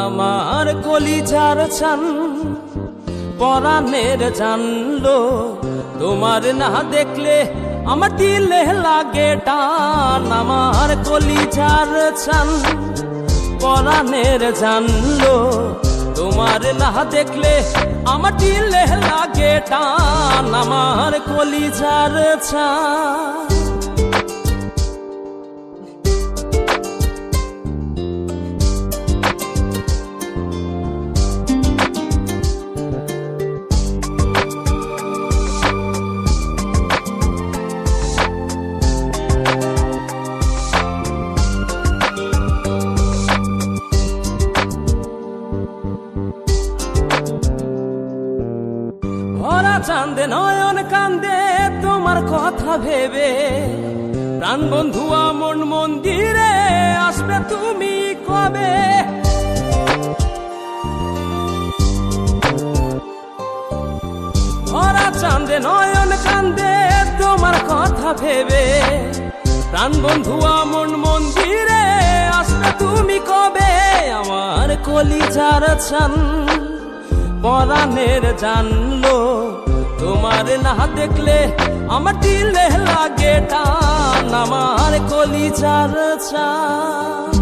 আমার কলিজার চান পরাণের জানলো, তোমার না দেখলে আমার দিলে লাগে টান। আমার কলিজার চান পরাণের জানলো, তোমার না দেখলে আমার দিলে লাগে টান। আমার কলিজার চান ভরা চাঁদে নয়ন কান্দে তোমার কথা ভেবে, প্রাণ বন্ধু মন মন্দিরে আসবে তুমি কবে? ভরা চাঁদে নয়ন কান্দে তোমার কথা ভেবে, প্রাণ বন্ধু মন মন্দিরে আসবে তুমি কবে? আমার কলিজার চান পরাণের জানলো, তোমার না দেখলে আমার দিলে লাগে টান। আমার কলিজার চান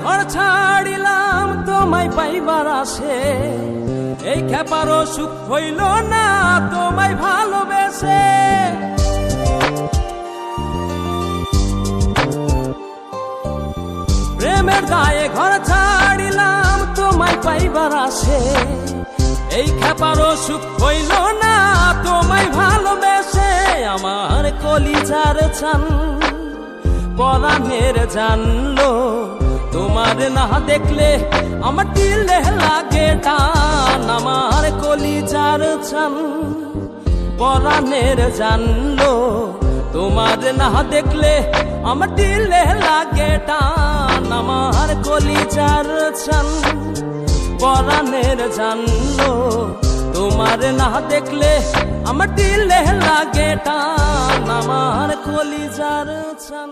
ঘর ছাড়িলাম তোমায় পাইবার আসে, এই খেপারও সুখ হইল না তোমায় ভালোবেসে। প্রেমের দায়ে ঘর ছাড়িলাম তোমায় পাইবার আসে, এই খেপারও সুখ হইল না তোমায় ভালোবেসে। আমার কলিজার চান পরাণের জানলো, তোমার না দেখলে আমার দিলে লাগে টান। আমার কলিজার চান পরাণের জানলো, তোমার না দেখলে আমার দিলে লাগে টান। আমার কলিজার চান পরাণের জানলো, তোমার না দেখলে আমার দিলে লাগে টান। আমার কলিজার চান।